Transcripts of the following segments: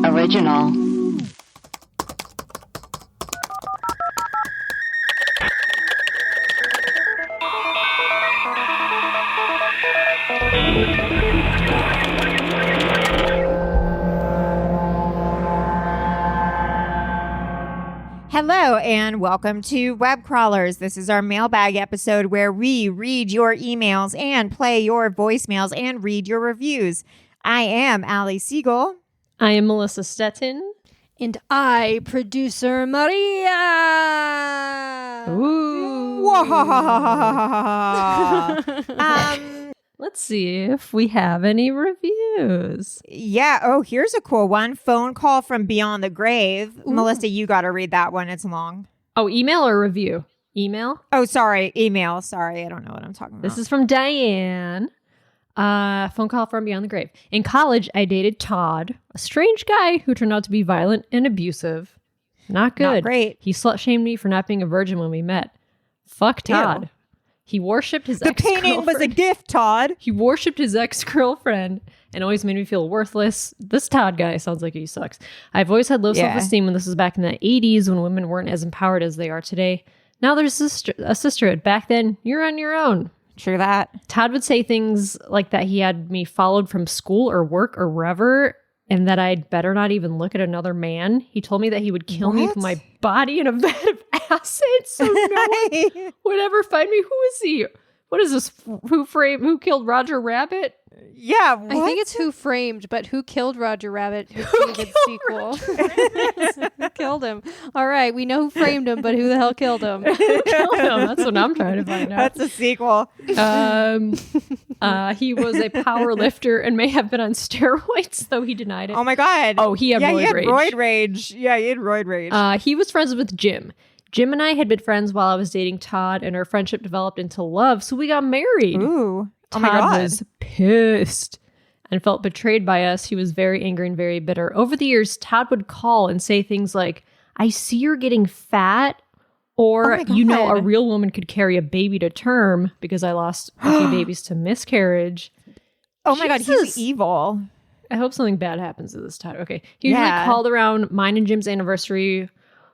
Original. Hello and welcome to Web Crawlers. This is our mailbag episode where we read your emails and play your voicemails and read your reviews. I am Allie Siegel. I am Melissa Stettin. And I, producer Maria. Ooh. Let's see if we have any reviews. Yeah. Oh, here's a cool one. Phone call from beyond the grave. Ooh. Melissa, you got to read that one. It's long. Oh, email or review? Email? Oh, sorry. Email. Sorry. I don't know what I'm talking about. This is from Diane. Phone call from beyond the grave. In college, I dated Todd, a strange guy who turned out to be violent and abusive. Not good. Not great. He slut-shamed me for not being a virgin when we met. Fuck Todd. Ew. He worshipped his The ex-girlfriend. painting was a gift, Todd. He worshipped his ex-girlfriend and always made me feel worthless. This Todd guy sounds like he sucks. I've always had low self-esteem when this was back in the 80s when women weren't as empowered as they are today. Now there's a sisterhood. Back then, you're on your own. True that. Todd would say things like that he had me followed from school or work or wherever, and that I'd better not even look at another man. He told me that he would kill me with my body in a vat of acid, so no one would ever find me. Who is he? What is this? Who killed Roger Rabbit? Yeah, what? I think it's Who Framed, but Who Killed Roger Rabbit? Who killed a sequel? Who killed him? All right, we know who framed him, but who the hell killed him? Who killed him? That's what I'm trying to find out. That's a sequel. He was a power lifter and may have been on steroids, though he denied it. Oh my God. Oh, he had roid rage. Roid rage. Yeah, he had roid rage. He was friends with Jim. Jim and I had been friends while I was dating Todd, and our friendship developed into love, so we got married. Ooh. Todd Oh my God. was pissed and felt betrayed by us. He was very angry and very bitter. Over the years, Todd would call and say things like, I see you're getting fat, or, you know, a real woman could carry a baby to term because I lost a few babies to miscarriage. Oh my God, he's evil. I hope something bad happens to this Todd. Okay. He usually called around mine and Jim's anniversary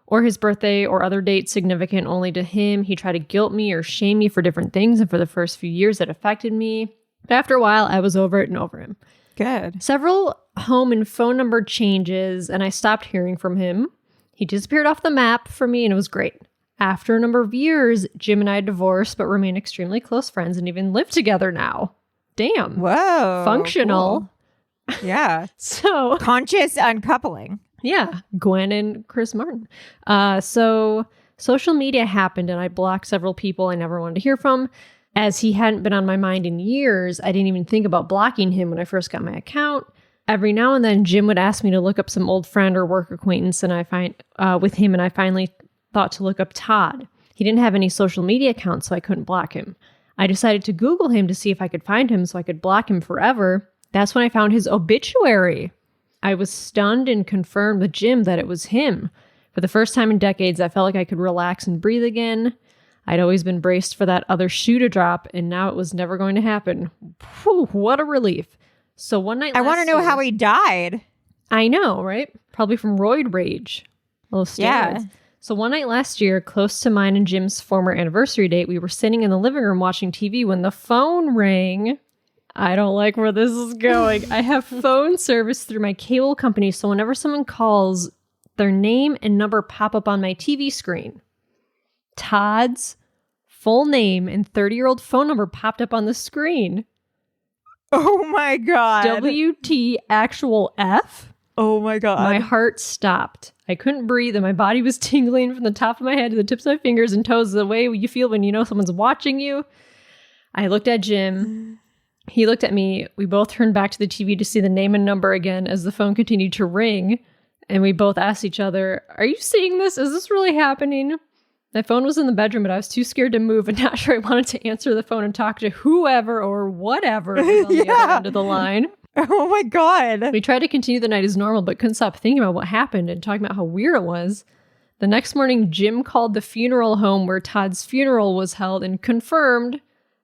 or his birthday or other dates significant only to him. He tried to guilt me or shame me for different things, and for the first few years that affected me. But after a while, I was over it and over him. Good. Several home and phone number changes, and I stopped hearing from him. He disappeared off the map for me, and it was great. After a number of years, Jim and I divorced, but remain extremely close friends and even live together now. Damn. Whoa. Functional. Cool. Yeah. So conscious uncoupling. Yeah, Gwen and Chris Martin. So social media happened and I blocked several people I never wanted to hear from. As he hadn't been on my mind in years, I didn't even think about blocking him when I first got my account. Every now and then, Jim would ask me to look up some old friend or work acquaintance and I finally thought to look up Todd. He didn't have any social media accounts, so I couldn't block him. I decided to Google him to see if I could find him so I could block him forever. That's when I found his obituary. I was stunned and confirmed with Jim that it was him. For the first time in decades, I felt like I could relax and breathe again. I'd always been braced for that other shoe to drop, and now it was never going to happen. Whew, what a relief. So one night I want to know how he died. I know, right? Probably from roid rage. Little steroids. Yeah. So one night last year, close to mine and Jim's former anniversary date, we were sitting in the living room watching TV when the phone rang. I don't like where this is going. I have phone service through my cable company, so whenever someone calls, their name and number pop up on my TV screen. Todd's full name and 30-year-old phone number popped up on the screen. Oh my God. WT actual F? Oh my God. My heart stopped. I couldn't breathe and my body was tingling from the top of my head to the tips of my fingers and toes, the way you feel when you know someone's watching you. I looked at Jim. He looked at me. We both turned back to the TV to see the name and number again as the phone continued to ring. And we both asked each other, are you seeing this? Is this really happening? My phone was in the bedroom, but I was too scared to move and not sure I wanted to answer the phone and talk to whoever or whatever was on the other end of the line. Oh my God. We tried to continue the night as normal, but couldn't stop thinking about what happened and talking about how weird it was. The next morning, Jim called the funeral home where Todd's funeral was held and confirmed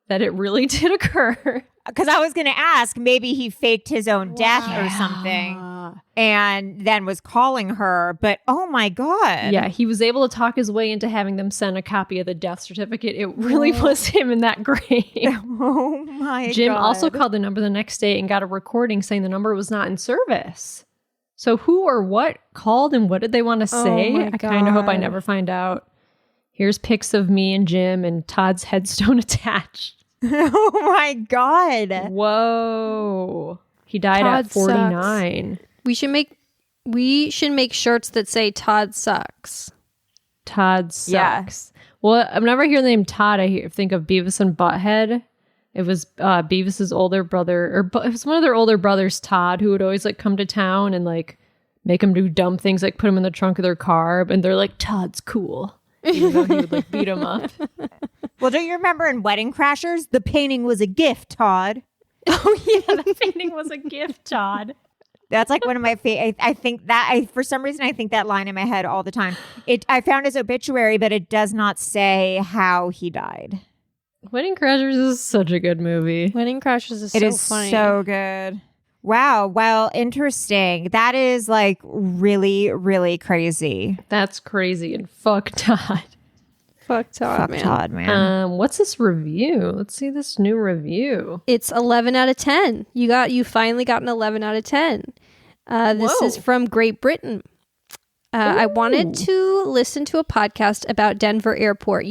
that it really did occur. Because I was going to ask, maybe he faked his own death or something. and then was calling her. But oh my God. Yeah, he was able to talk his way into having them send a copy of the death certificate. It really was him in that grave. Oh my God. Jim also called the number the next day and got a recording saying the number was not in service. So who or what called and what did they want to say? my I kind of hope I God. never find out. Here's pics of me and Jim and Todd's headstone attached. Oh my God. Whoa. He died Todd at 49. We should make shirts that say Todd sucks. Todd sucks. Yeah. Well, whenever I hear the name Todd, think of Beavis and Butthead. It was Beavis's older brother, or it was one of their older brothers, Todd, who would always like come to town and like make them do dumb things, like put them in the trunk of their car, and they're like, Todd's cool. Even though he would like beat them up. Well, don't you remember in Wedding Crashers, the painting was a gift, Todd? Oh yeah, the painting was a gift, Todd. That's like one of my favorite. I think that for some reason I think that line in my head all the time. I found his obituary, but it does not say how he died. Wedding Crashers is such a good movie. Wedding Crashers is It so is funny. so good. Wow. Well, interesting. That is like really, really crazy. That's crazy and fuck Todd. Fuck Todd, Fuck man. Todd, man. What's this review? Let's see this new review. It's 11 out of 10. You finally got an 11 out of 10. This is Whoa. from Great Britain. I wanted to listen to a podcast about Denver Airport,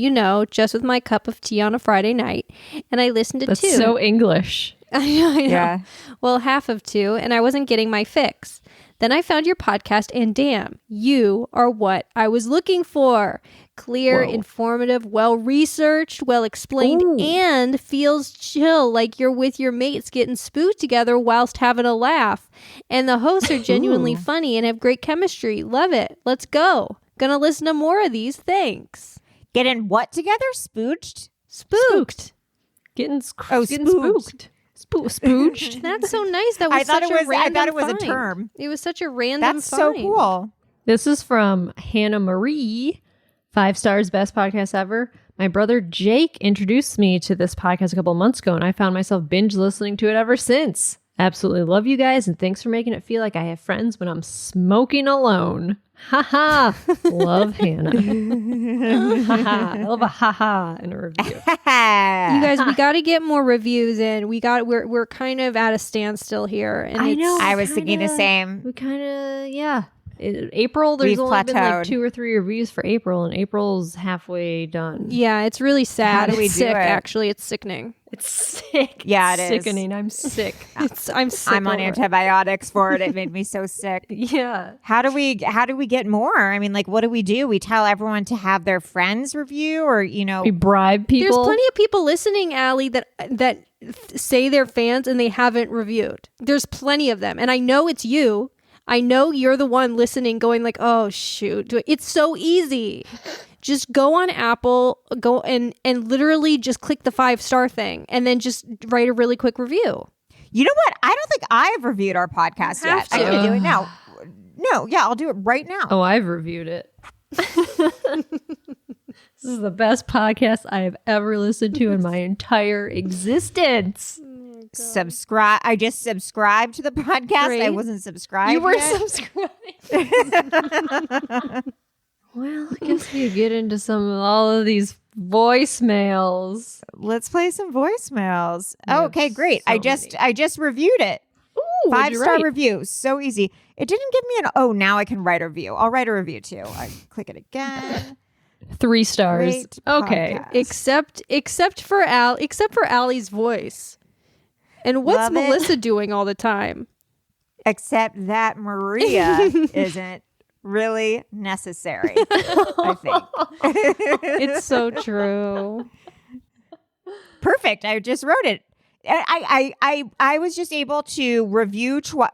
just with my cup of tea on a Friday night. And I listened to That's two. so English. I know. Yeah. Well, half of two, and I wasn't getting my fix. Then I found your podcast, and damn, you are what I was looking for. Clear, Whoa. informative, well-researched, well-explained, Ooh. and feels chill, like you're with your mates getting spooked together whilst having a laugh. And the hosts are genuinely Ooh. funny and have great chemistry. Love it. Let's go. Gonna listen to more of these. Thanks. Getting what together? Spooched? Spooked. Getting Oh, getting spooked. Spooked. That's so nice. That was I thought such it was. a random I thought it was find. a term. It was such a random That's so find. cool. This is from Hannah Marie. 5 stars, best podcast ever. My brother Jake introduced me to this podcast a couple months ago, and I found myself binge listening to it ever since. Absolutely love you guys, and thanks for making it feel like I have friends when I'm smoking alone. Haha. Love Hannah. Haha. I love a haha in a review. You guys, we got to get more reviews in. We're kind of at a standstill here, and I know. I was thinking the Kinda- same. We kind of, yeah. April, there's We've only been like plateaued. 2 or 3 reviews for April, and April's halfway done. Yeah, it's really sad. How do we It's do sick. it? Actually, it's sickening. It's sick. Yeah, It's it is. sickening. I'm sick. I'm sick. I'm on over it. antibiotics for it. It made me so sick. Yeah. How do we get more? I mean, like, what do? We tell everyone to have their friends review, or We bribe people. There's plenty of people listening, Allie, that say they're fans and they haven't reviewed. There's plenty of them, and I know it's you. I know you're the one listening going like, oh, shoot. It's so easy. Just go on Apple, go and literally just click the 5-star thing and then just write a really quick review. You know what? I don't think I've reviewed our podcast You yet. have I'm to. going to do it now. No, yeah, I'll do it right now. Oh, I've reviewed it. This is the best podcast I have ever listened to in my entire existence. Subscribe. I just subscribed to the podcast. Great. I wasn't subscribed. You were yet. subscribing. Well, I guess we could get into all of these voicemails. Let's play some voicemails. We have Okay, great. so I just reviewed it. Ooh, what'd you 5-star write? review. So easy. It didn't give me an. Oh, now I can write a review. I'll write a review too. I click it again. 3 stars. Great Okay. podcast. Except for Allie's voice. And what's Love it. Melissa doing all the time? Except that Maria isn't really necessary. I think. It's so true. Perfect. I just wrote it. I was just able to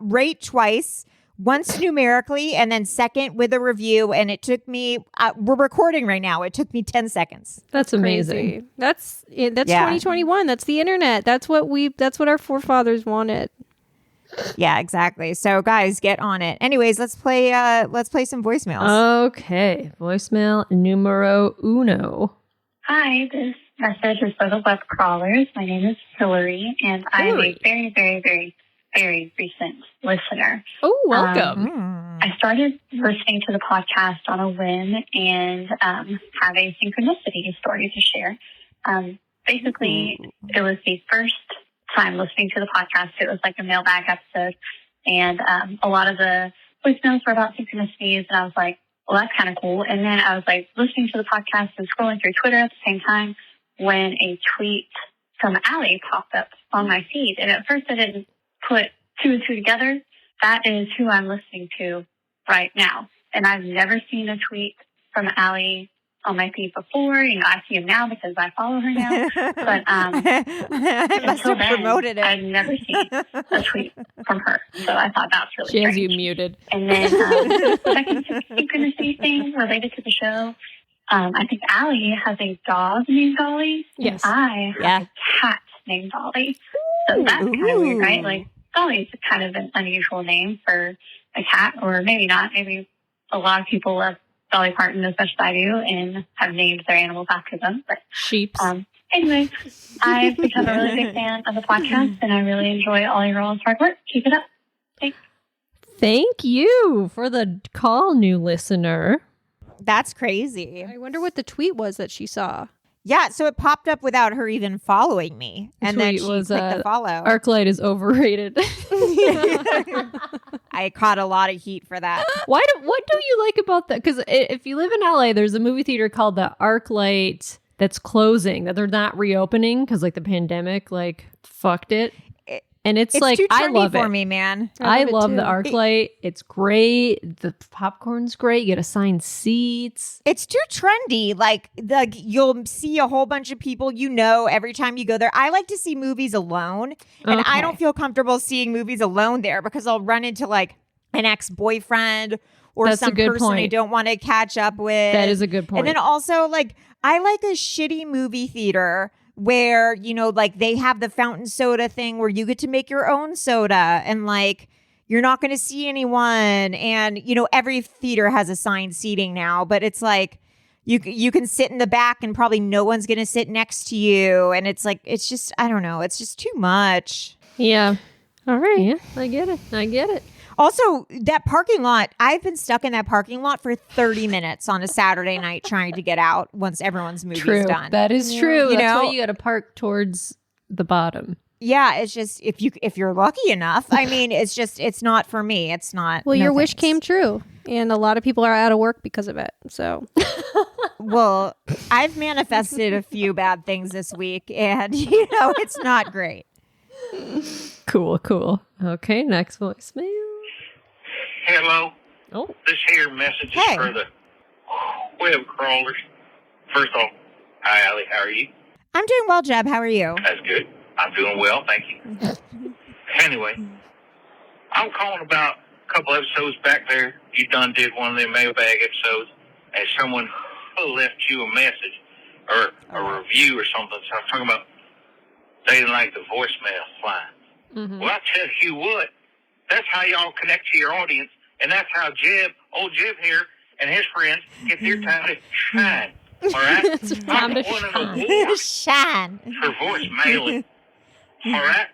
rate twice, once numerically and then second with a review, and it took me. We're recording right now. It took me 10 seconds. That's amazing. Crazy. That's Yeah. 2021. That's the internet. That's what our forefathers wanted. Yeah, exactly. So guys, get on it. Anyways, let's play some voicemails. Okay. Voicemail numero uno. Hi, this message is for the web crawlers. My name is Hillary, and I'm Hillary. a very, very, very, very recent listener. Oh, welcome. I started listening to the podcast on a whim and have a synchronicity story to share. Basically, it was the first time listening to the podcast. It was like a mailbag episode, and a lot of the voicemails were about synchronicities, and I was like, well, that's kind of cool. And then I was like listening to the podcast and scrolling through Twitter at the same time when a tweet from Allie popped up on my feed. And at first I didn't put two and two together. That is who I'm listening to right now. And I've never seen a tweet from Allie on my feed before. You know, I see him now because I follow her now. But I must until have then, promoted it. I've never seen a tweet from her. So I thought that was really She has strange. you muted. And then the second synchronicity thing related to the show, I think Allie has a dog named Dolly. Yes. And I have a cat named Dolly. So that's kind of weird, right? Like, Dolly is kind of an unusual name for a cat, or maybe not. Maybe a lot of people love Dolly Parton as much as I do and have named their animals after them. But Sheeps. anyway, I've become a really big fan of the podcast, and I really enjoy all your all's hard work. Keep it up. Thanks. Thank you for the call, new listener. That's crazy. I wonder what the tweet was that she saw. Yeah, so it popped up without her even following me. And then tweet she was, clicked the follow. Arclight is overrated. I caught a lot of heat for that. What do you like about that? Because if you live in LA, there's a movie theater called the Arclight that's closing, that they're not reopening because like the pandemic like fucked it. And it's like, too I trendy love for it. me, man. I love it love too. the Arclight. It's great. The popcorn's great. You get assigned seats. It's too trendy. Like you'll see a whole bunch of people you know every time you go there. I like to see movies alone, and I Okay. don't feel comfortable seeing movies alone there because I'll run into like an ex-boyfriend or That's a some good person I point. don't want to catch up with. That is a good point. And then also, like, I like a shitty movie theater where, you know, like they have the fountain soda thing where you get to make your own soda and like you're not going to see anyone. And, you know, every theater has assigned seating now, but it's like you can sit in the back and probably no one's going to sit next to you. And it's like, it's just, I don't know. It's just too much. Yeah. All right. Yeah. I get it. Also, that parking lot, I've been stuck in that parking lot for 30 minutes on a Saturday night trying to get out once everyone's movie's True. done. That is true. You That's know? why you got to park towards the bottom. Yeah, it's just if you're lucky enough. I mean, it's not for me. It's not. Well, no your wish thanks. came true, and a lot of people are out of work because of it. So Well, I've manifested a few bad things this week, and you know it's not great. Cool. Okay, next voicemail. Hello. Oh, This here message is Hey. for the web crawlers. First off, hi, Allie. How are you? I'm doing well, Jeb. How are you? That's good. I'm doing well. Thank you. Anyway, I'm calling about a couple episodes back there. You done did one of them mailbag episodes, and someone left you a message or a review or something. So I'm talking about they didn't like the voicemail line. mm-hmm. Well, I tell you what, that's how y'all connect to your audience, and that's how old Jeb here, and his friends get their time to shine. All right? It's time to I'm one of shine. the awards Shine. for voicemailing. All right?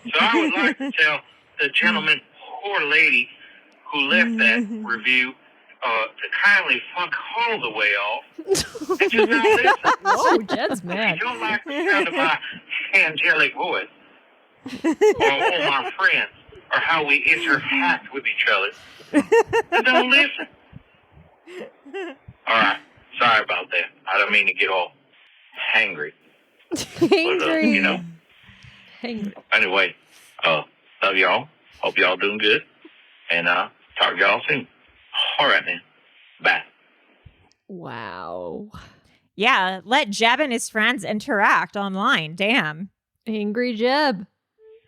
So I would like to tell the gentleman or lady who left that review to kindly fuck all the way off. And just not listen. Whoa, Jed's If mad. you don't like the sound of my angelic voice, or my friends, or how we interact with each other, then don't listen. All right. Sorry about that. I don't mean to get all hangry. But, angry. you know. Anyway, love y'all. Hope y'all doing good. And talk to y'all soon. All right, then. Bye. Wow. Yeah, let Jeb and his friends interact online. Damn. Angry Jeb.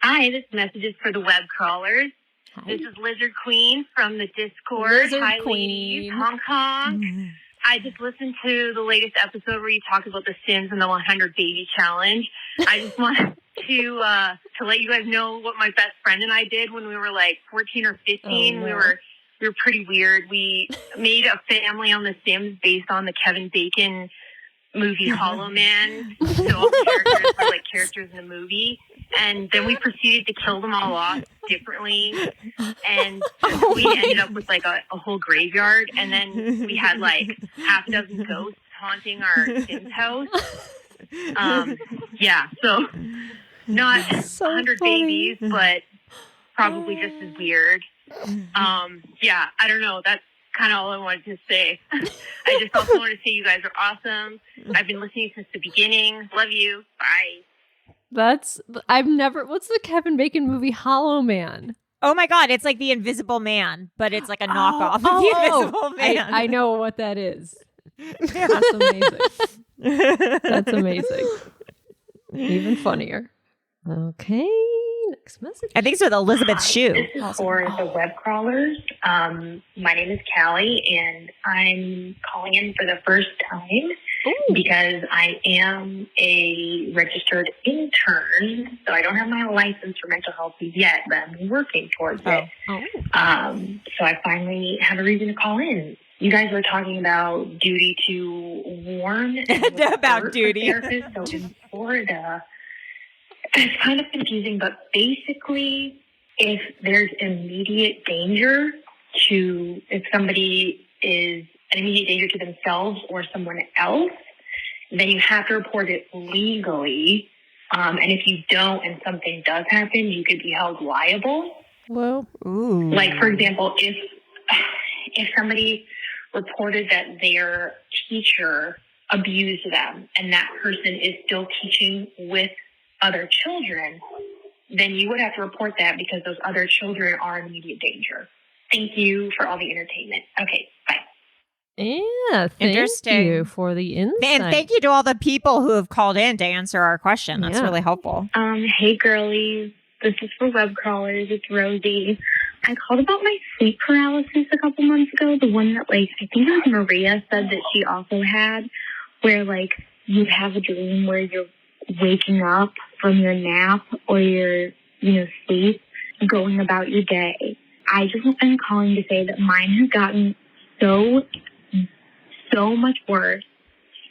Hi, this message is for the web crawlers. Hi. This is Lizard Queen from the Discord. Lizard Hi, Queen. ladies. Hong Kong. I just listened to the latest episode where you talk about the Sims and the 100 Baby Challenge. I just wanted to let you guys know what my best friend and I did when we were like 14 or 15. Oh, no. We were pretty weird. We made a family on the Sims based on the Kevin Bacon movie Hollow Man. So all the characters were like characters in the movie. And then we proceeded to kill them all off differently. And we ended up with like a whole graveyard. And then we had like half a dozen ghosts haunting our Sims house. Yeah, so not So 100 funny. babies, but probably just as weird. Yeah, I don't know. That's kind of all I wanted to say. I just also wanted to say you guys are awesome. I've been listening since the beginning. Love you. Bye. What's the Kevin Bacon movie Hollow Man? Oh my God, it's like The Invisible Man, but it's like a knockoff of The Invisible Man. I know what that is. That's amazing. That's amazing. Even funnier. Okay, next message. I think it's with Elizabeth Shue. This is for the web crawlers. My name is Callie, and I'm calling in for the first time because I am a registered intern, so I don't have my license for mental health yet, but I'm working towards it. So I finally have a reason to call in. You guys were talking about duty to warn about duty. So in Florida, it's kind of confusing, but basically, if there's immediate danger if somebody is an immediate danger to themselves or someone else, then you have to report it legally. And if you don't and something does happen, you could be held liable. Whoa. Ooh. Like, for example, if somebody reported that their teacher abused them and that person is still teaching with other children, then you would have to report that because those other children are in immediate danger. Thank you for all the entertainment. Okay, bye. Yeah, thank Interesting. you for the insight. And thank you to all the people who have called in to answer our question. That's Yeah. really helpful. Hey girlies, this is for web crawlers. It's Rosie. I called about my sleep paralysis a couple months ago. The one that I think it was Maria said that she also had, where you have a dream where you're waking up from your nap or your sleep, going about your day. I just am calling to say that mine has gotten so much worse.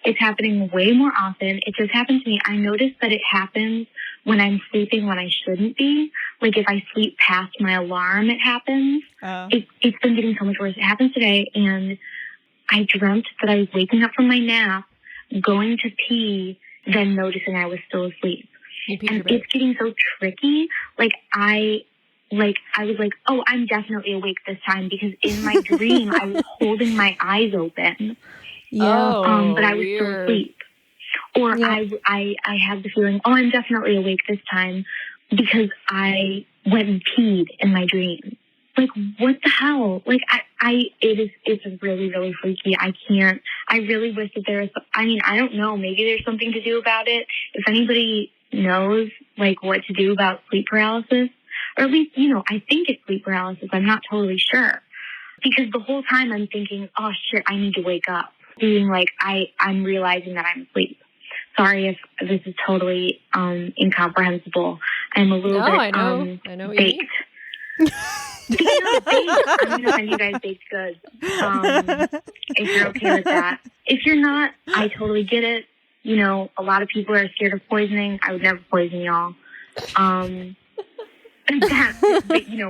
It's happening way more often. It just happened to me. I noticed that it happens when I'm sleeping when I shouldn't be. Like if I sleep past my alarm, it happens. Oh. It's been getting so much worse. It happened today, and I dreamt that I was waking up from my nap, going to pee, then noticing I was still asleep. And it's getting so tricky. I was like, oh, I'm definitely awake this time, because in my dream I was holding my eyes open. Yeah. But I was still asleep. Or I had the feeling, oh, I'm definitely awake this time because I went and peed in my dream. What the hell? It's really, really freaky. I really wish that I don't know, maybe there's something to do about it. If anybody knows, what to do about sleep paralysis, or at least, I think it's sleep paralysis. I'm not totally sure. Because the whole time I'm thinking, oh shit, I need to wake up. Being I'm realizing that I'm asleep. Sorry if this is totally incomprehensible. I'm a little bit I know what baked. you mean. I'm going to send you guys baked goods. If you're okay with that. If you're not, I totally get it. A lot of people are scared of poisoning. I would never poison y'all.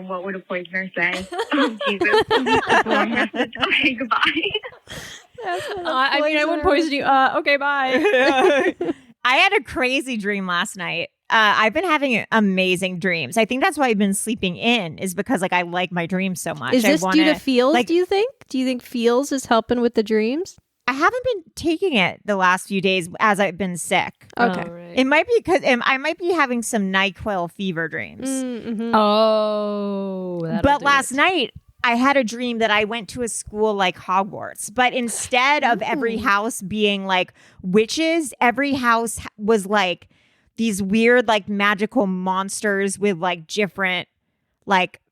What would a poisoner say? Oh, Jesus. That's a long message. Okay, goodbye. I wouldn't poison you. Okay, bye. I had a crazy dream last night. I've been having amazing dreams. I think that's why I've been sleeping in, is because I like my dreams so much. Is this due to feels, do you think? Do you think feels is helping with the dreams? I haven't been taking it the last few days as I've been sick. Okay. Oh, right. It might be because I might be having some NyQuil fever dreams. Mm-hmm. Oh, But last night, I had a dream that I went to a school like Hogwarts, but instead of every house being witches, every house was these weird magical monsters with different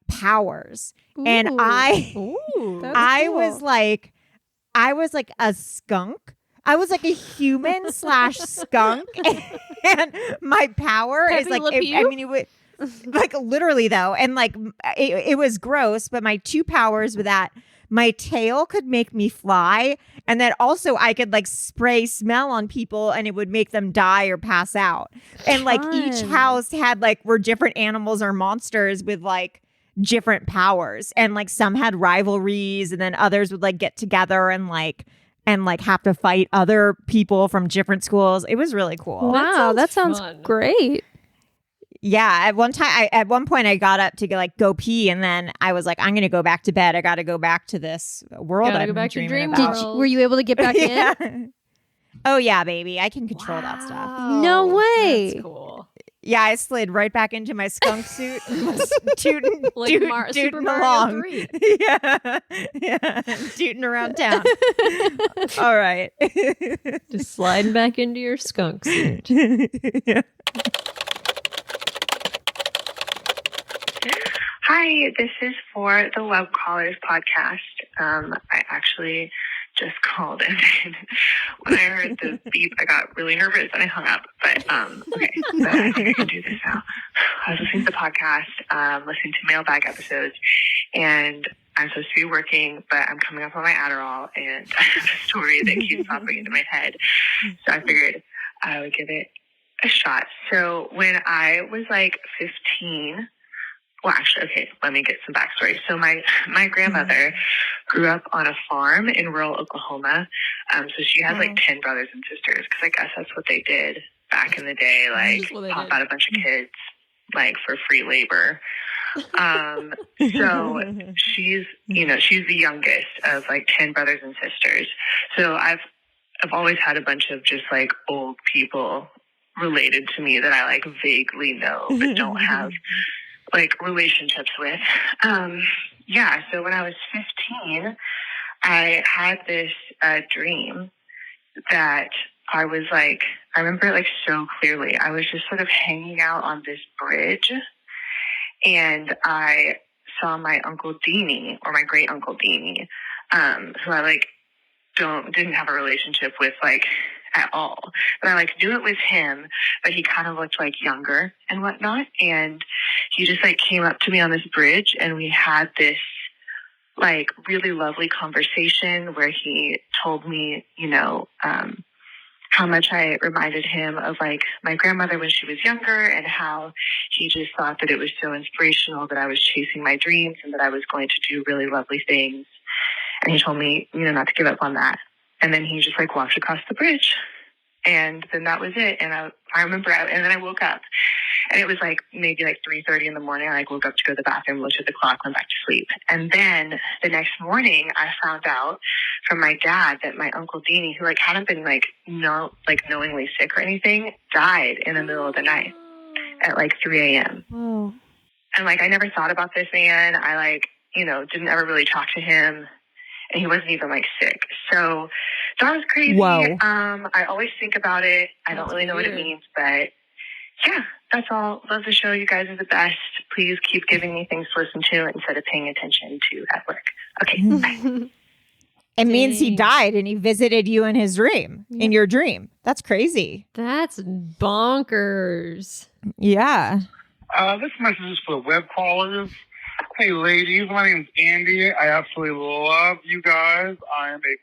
powers. Ooh. And I was a skunk. I was a human / skunk, and my power is it would. Literally though, and it was gross, but my two powers were that my tail could make me fly, and that also I could like spray smell on people and it would make them die or pass out. And like each Fun. house had like were different animals or monsters with like different powers, and like some had rivalries, and then others would like get together and like have to fight other people from different schools. It was really cool. Wow, that sounds fun. great. Yeah, at one point I got up to go pee, and then I was like, I'm going to go back to bed. I got to go back to this world Gotta I've go been back to dreaming dream about. world. Were you able to get back in? Yeah. Oh yeah, baby, I can control that stuff. No way. That's cool. Yeah, I slid right back into my skunk suit, tooting, Like Super tooting Mario along. 3. Yeah, tooting around town. All right. Just sliding back into your skunk suit. Yeah. Hi, this is for the Web Callers podcast. I actually just called, and then when I heard the beep, I got really nervous and I hung up. But okay, but I think I can do this now. I was listening to the podcast, listening to mailbag episodes, and I'm supposed to be working, but I'm coming up on my Adderall, and I have a story that keeps popping into my head. So I figured I would give it a shot. So when I was like 15. Well, actually, okay, let me get some backstory. So my grandmother grew up on a farm in rural Oklahoma. So she has like 10 brothers and sisters, because I guess that's what they did back in the day, like That's what they pop did. out a bunch of kids like for free labor. So she's the youngest of like 10 brothers and sisters. So I've always had a bunch of just like old people related to me that I like vaguely know but don't have like relationships with. So when I was 15, I had this dream that I was like, I remember it like so clearly. I was just sort of hanging out on this bridge, and I saw my Uncle Deanie, or my great Uncle Deanie, who I like didn't have a relationship with like at all. But I like knew it was him, but he kind of looked like younger and whatnot. And he just like came up to me on this bridge, and we had this like really lovely conversation where he told me, how much I reminded him of like my grandmother when she was younger, and how he just thought that it was so inspirational that I was chasing my dreams and that I was going to do really lovely things. And he told me, not to give up on that. And then he just like walked across the bridge, and then that was it. And I remember, and then I woke up, and it was like maybe like 3:30 in the morning. I like woke up to go to the bathroom, looked at the clock, went back to sleep. And then the next morning, I found out from my dad that my Uncle Deanie, who like hadn't been like knowingly sick or anything, died in the middle of the night at like 3 a.m. Whoa. And like I never thought about this man. I like didn't ever really talk to him. And he wasn't even like sick. So that was crazy. Whoa. I always think about it. I don't That's really know what it weird. means, but yeah, that's all. Love the show. You guys are the best. Please keep giving me things to listen to instead of paying attention to at work. Okay, bye. It means he Dang. died and he visited you in his dream, in your dream. That's crazy. That's bonkers. Yeah. This message is for the web crawlers. Hey, ladies, my name is Andy. I absolutely love you guys. I am a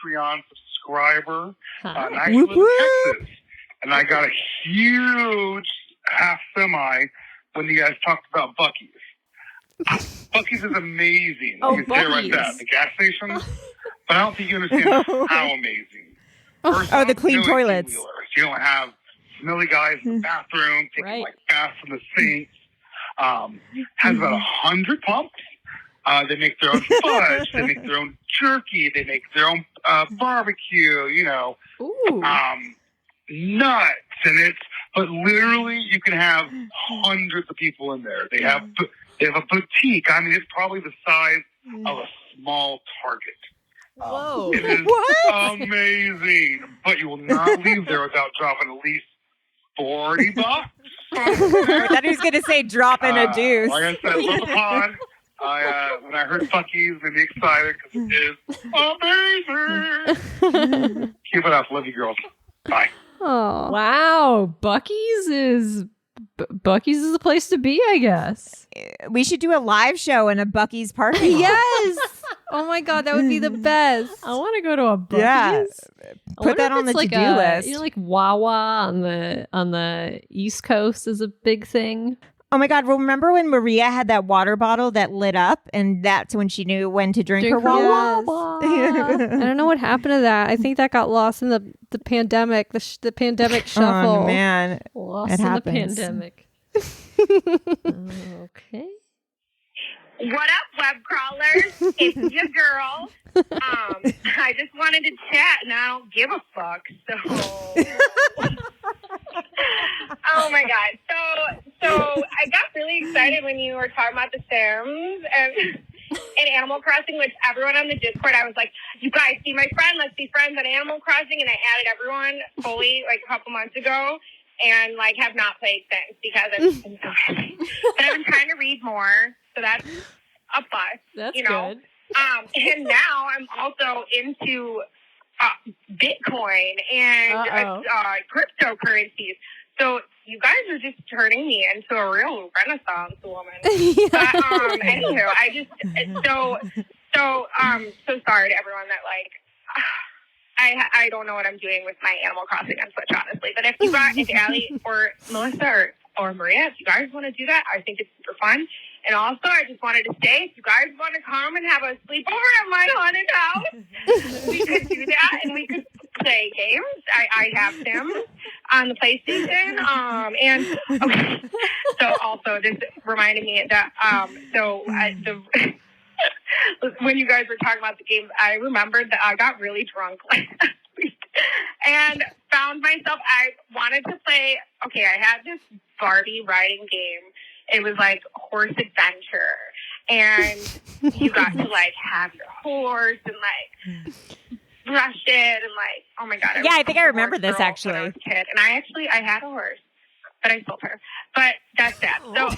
Patreon subscriber. I'm Hi. actually Whoop, in whoop. Texas, and I got a huge half semi when you guys talked about Buc-ee's. Buc-ee's is amazing. Oh, you can say it like that. Buc-ee's. The gas station. But I don't think you understand how amazing. First Oh, the off, clean no toilets. 18-wheelers. You don't have smelly guys in the bathroom taking Right. like baths in the sinks. Has about 100 pumps. They make their own fudge. They make their own jerky. They make their own barbecue. Ooh. Nuts, and but literally you can have hundreds of people in there. They have a boutique. I mean, it's probably the size of a small Target. Whoa. It is What? amazing, but you will not leave there without dropping at least $40. I thought he was going to say drop in a deuce. Like I said, love the pod. When I heard Buc-ee's, made me excited because it is amazing. Keep it up. Love you, girls. Bye. Oh. Wow. Buc-ee's is the place to be, I guess. We should do a live show in a Buc-ee's parking lot. Yes. Oh my God, that would be the best. I want to go to a Buc-ee's. Yeah. I Put wonder that if on the it's like to-do list. You know, like Wawa on the East Coast is a big thing. Oh my God, remember when Maria had that water bottle that lit up and that's when she knew when to drink her Wawa? Yes. I don't know what happened to that. I think that got lost in the pandemic, the pandemic shuffle. Oh man, Lost it in happens. the pandemic. Okay. What up, web crawlers? It's your girl. I just wanted to chat, and I don't give a fuck. So, oh my god. So I got really excited when you were talking about The Sims and Animal Crossing, which everyone on the Discord, I was like, you guys see my friend? Let's be friends on Animal Crossing, and I added everyone fully like a couple months ago. And like have not played since because I've been so busy. But I've been trying to read more, so that's a plus. That's you know? good. And now I'm also into Bitcoin and cryptocurrencies. So you guys are just turning me into a real Renaissance woman. Yeah. But anywho, I just so sorry to everyone that like. I don't know what I'm doing with my Animal Crossing on Switch, honestly. But if Allie or Melissa or Maria, if you guys want to do that, I think it's super fun. And also, I just wanted to say, if you guys want to come and have a sleepover at my haunted house, we could do that, and we could play games. I have Sims on the PlayStation. And okay, so also this reminded me that when you guys were talking about the games, I remembered that I got really drunk last week and found myself, I wanted to play, I had this Barbie riding game. It was like horse adventure. And you got to like have your horse and like brush it and like, oh my God. I think I remember this actually. When I was a kid. And I had a horse. But I sold her. But that's that. So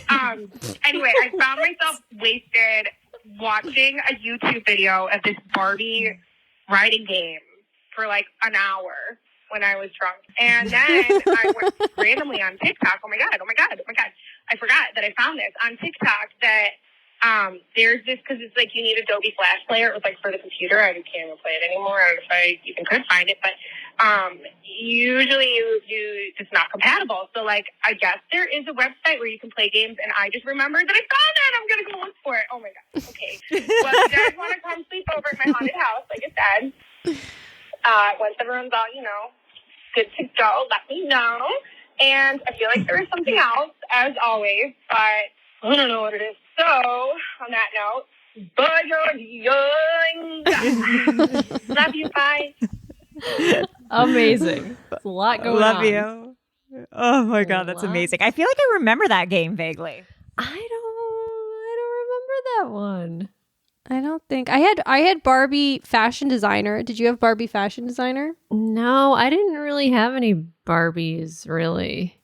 anyway, I found myself wasted watching a YouTube video of this Barbie riding game for like an hour when I was drunk. And then I went randomly on TikTok. Oh my God. I forgot that I found this on TikTok that there's this, because it's like you need Adobe Flash Player. It was like for the computer. I can't even play it anymore. I don't know if I even could find it, but usually it's not compatible. So like I guess there is a website where you can play games, and I just remembered that I found that. I'm gonna go look for it. Oh my God. Okay. Well, if you guys want to come sleep over at my haunted house, like I said, once everyone's all good to go, let me know. And I feel like there is something else, as always, but I don't know what it is. So, on that note, bye, young. Love you, bye. Amazing. There's a lot going on. Love you. Oh my God, that's amazing. I feel like I remember that game vaguely. I don't remember that one. I don't think I had Barbie Fashion Designer. Did you have Barbie Fashion Designer? No, I didn't really have any Barbies, really.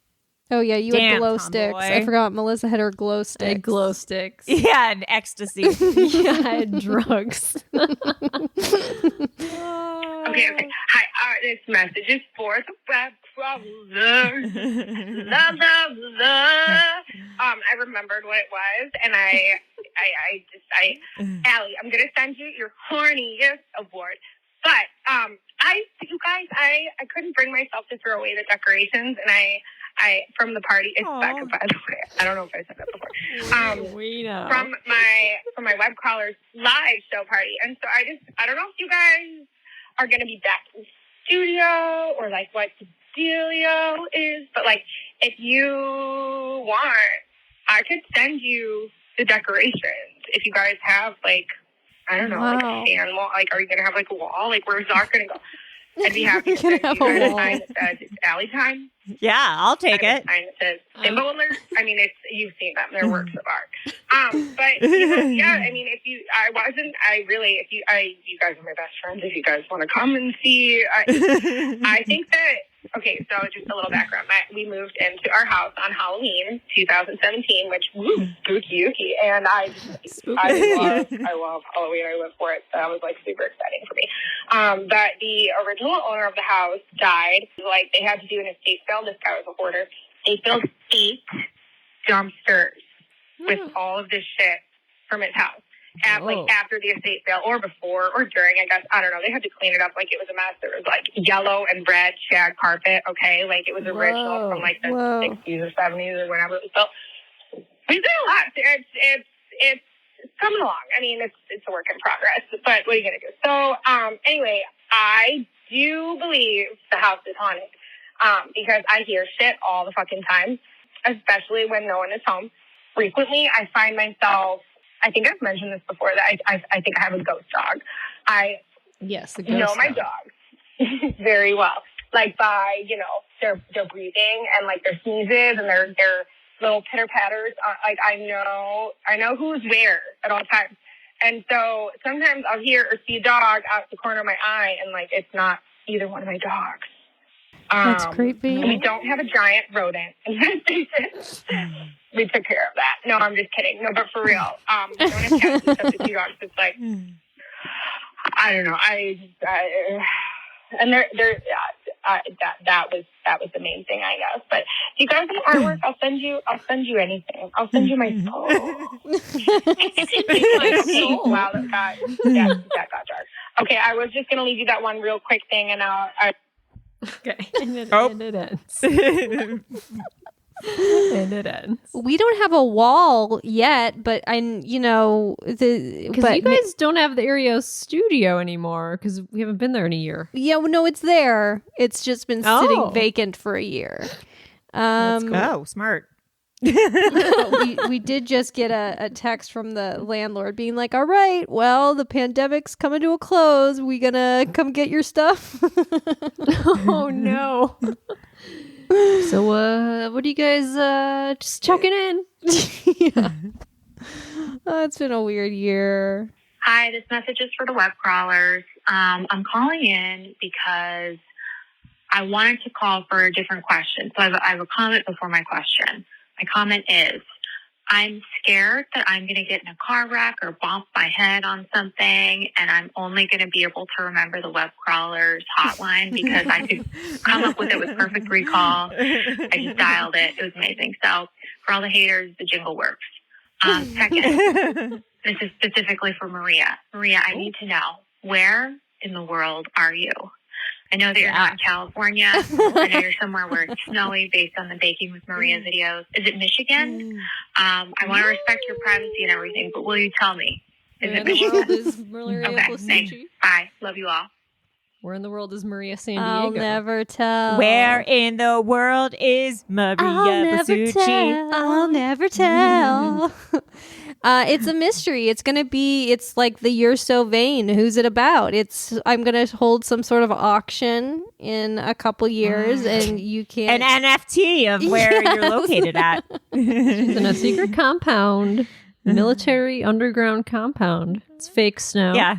Oh yeah, you had glow tomboy. sticks. I forgot Melissa had her glow sticks. I had glow sticks. Yeah, and ecstasy. Yeah, I had drugs. Okay. Hi, this message is for the web crawlers. I remembered what it was, and Allie, I'm gonna send you your horniest award. But you guys, I couldn't bring myself to throw away the decorations, and I from the party. It's Becca, by the way. I don't know if I said that before. We know. From my web crawlers live show party, and so I don't know if you guys are going to be back in studio or like what the dealio is, but like if you want, I could send you the decorations if you guys have like, I don't know, like a fan wall. Like, are you going to have like a wall? Like, where's Zark going to go? I'd be happy to send you a sign that says it's Alley time. Yeah, I'll take it. Sign that says Bimbo Alert. I mean, you've seen them; they're works of art. But yeah, I mean, if you guys are my best friends. If you guys want to come and see, I think that. Okay, so just a little background. We moved into our house on Halloween 2017, which spooky, and I love Halloween. I live for it. So that was like super exciting for me. But the original owner of the house died. Like they had to do an estate sale. This guy was a hoarder. They filled 8 dumpsters with all of this shit from his house. like after the estate sale or before or during, I guess. I don't know. They had to clean it up like it was a mess. There was like yellow and red shag carpet. Okay. Like it was original from like the 60s or 70s or whenever it was built. We did a lot. It's coming along. I mean, it's a work in progress, but what are you going to do? So, anyway, I do believe the house is haunted, because I hear shit all the fucking time, especially when no one is home. Frequently, I find myself, I think I've mentioned this before, that I think I have a ghost dog. Yes, the ghost know my dog. dogs very well. Like by, their breathing and like their sneezes and their little pitter patters. Like I know who's where at all times. And so sometimes I'll hear or see a dog out the corner of my eye, and like it's not either one of my dogs. That's creepy. We don't have a giant rodent in this station. We took care of that. No, I'm just kidding. No, but for real, we don't have cats except the 2 dogs. It's like I don't know. And that was the main thing, I guess. But if you guys need artwork, I'll send you anything. I'll send you my soul. Wow, that got dark. Okay, I was just gonna leave you that one real quick thing, and okay. And it ends. And it ends. We don't have a wall yet, but because you guys don't have the Aereo studio anymore because we haven't been there in a year. Yeah, well, no, it's there. It's just been sitting vacant for a year. Oh, smart. But we did just get a text from the landlord being like, all right, well, the pandemic's coming to a close. We gonna come get your stuff? Oh, no. So, what are you guys just checking in? Yeah. It's been a weird year. Hi, this message is for the web crawlers. I'm calling in because I wanted to call for a different question. So I have a comment before my question. My comment is, I'm scared that I'm going to get in a car wreck or bump my head on something, and I'm only going to be able to remember the web crawlers hotline because I could come up with it with perfect recall. I just dialed it. It was amazing. So for all the haters, the jingle works. Second, this is specifically for Maria. Maria, I need to know, where in the world are you? I know that you're not in California. I know you're somewhere where it's snowy based on the Baking with Maria videos. Is it Michigan? I want to respect your privacy and everything, but will you tell me? Is it Michigan? Okay, thanks. Bye. Love you all. Where in the world is Maria San Diego? I'll never tell. Where in the world is Maria Basucci? I'll never tell. It's a mystery. It's like the You're So Vain. Who's it about? I'm going to hold some sort of auction in a couple years, and you can an NFT of where you're located at. She's in a secret compound, military underground compound. It's fake snow. Yeah.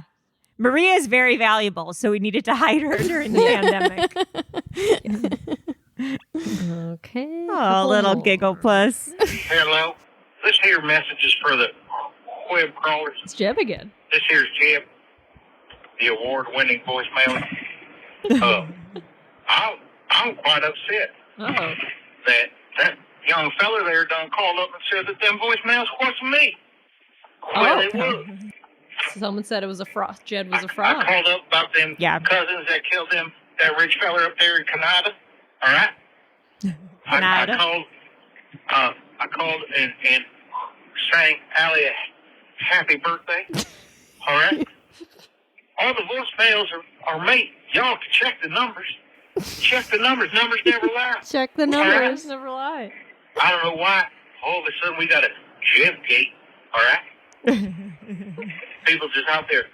Maria is very valuable, so we needed to hide her during the pandemic. Okay. Oh, little giggle puss. Hello. This here message is for the web crawlers. It's Jeb again. This here's Jeb, the award-winning voicemail. I'm quite upset that young fella there done called up and said that them voicemails wasn't me. Well, they were. Someone said it was a fraud. Jed was a fraud. I called up about them cousins that killed that rich fella up there in Canada. All right. Canada. I called and sang Allie a happy birthday. All right. All the voicemails are made. Y'all can check the numbers. Check the numbers. Numbers never lie. Check the numbers. Numbers never lie. I don't know why. All of a sudden we got a Jeb gate. All right. People just out there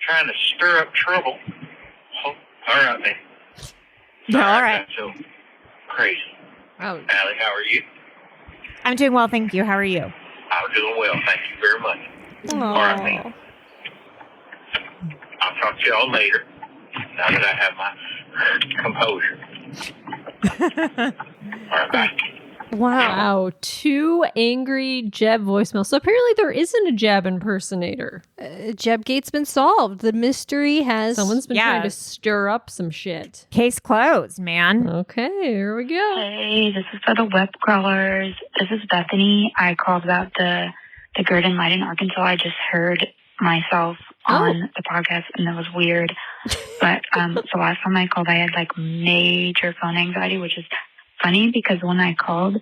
trying to stir up trouble. Oh, all right, man. All right. So crazy. Wow. Allie, how are you? I'm doing well, thank you. How are you? I'm doing well. Thank you very much. Aww. All right, man. I'll talk to y'all later. Now that I have my composure. All right, bye. Wow. 2 angry Jeb voicemails. So apparently there isn't a Jeb impersonator. Jeb Gate's been solved. The mystery has... Someone's been trying to stir up some shit. Case closed, man. Okay, here we go. Hey, this is for the web crawlers. This is Bethany. I called about the Gerd and Light in Arkansas. I just heard myself on the podcast, and that was weird. But so last time I called, I had like major phone anxiety, which is funny because when I called,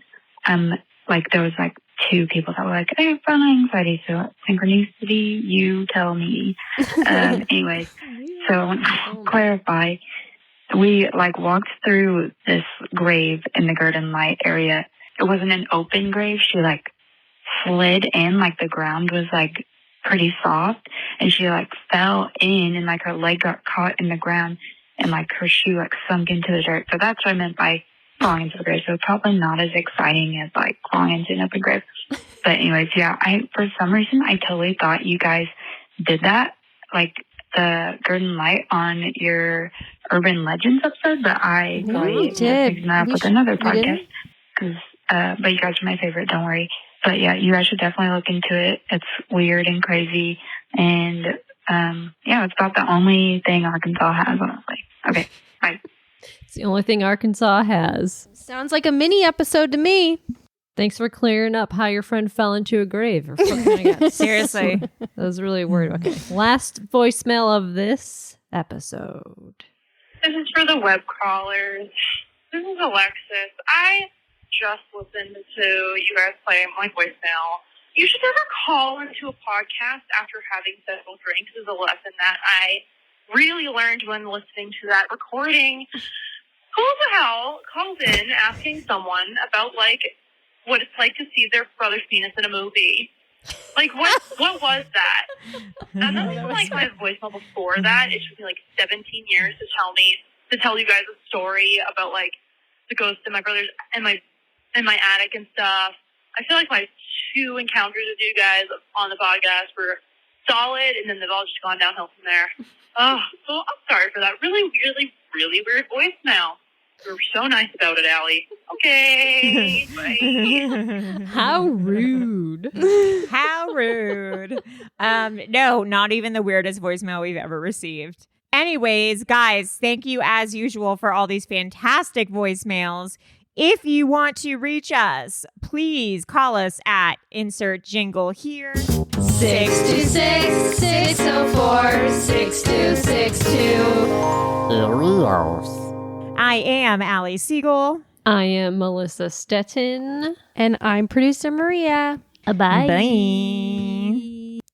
like there was like two people that were like, I have phone anxiety, so synchronicity, you tell me. Anyways, so clarify, we like walked through this grave in the Garden Light area. It wasn't an open grave. She like slid in, like the ground was like pretty soft, and she like fell in, and like her leg got caught in the ground, and like her shoe like sunk into the dirt. So that's what I meant by falling into the grave. So probably not as exciting as like falling into an open grave. But anyways, yeah, for some reason I totally thought you guys did that, like the Garden Light on your Urban Legends episode, but I We did. Mixing that up with another podcast. But you guys are my favorite, don't worry. But yeah, you guys should definitely look into it. It's weird and crazy, and yeah, it's about the only thing Arkansas has, honestly. Okay, bye. It's the only thing Arkansas has. Sounds like a mini episode to me. Thanks for clearing up how your friend fell into a grave. Or fucking Seriously. I was really worried. Okay. Last voicemail of this episode. This is for the web crawlers. This is Alexis. I just listened to you guys play my voicemail. You should never call into a podcast after having several drinks is a lesson that I really learned when listening to that recording. Who the hell calls in asking someone about, like, what it's like to see their brother's penis in a movie? Like, what was that? And then, like, my voicemail before that, it took me, like, 17 years to tell you guys a story about, like, the ghost in my brother's, in my attic and stuff. I feel like my 2 encounters with you guys on the podcast were solid, and then they've all just gone downhill from there. Oh, so I'm sorry for that really, really, really weird voicemail. You were so nice about it, Allie. Okay, bye. How rude. How rude. No, not even the weirdest voicemail we've ever received. Anyways, guys, thank you as usual for all these fantastic voicemails. If you want to reach us, please call us at insert jingle here. 626-604-6262. I am Allie Siegel. I am Melissa Stettin. And I'm producer Maria. Bye. Bye.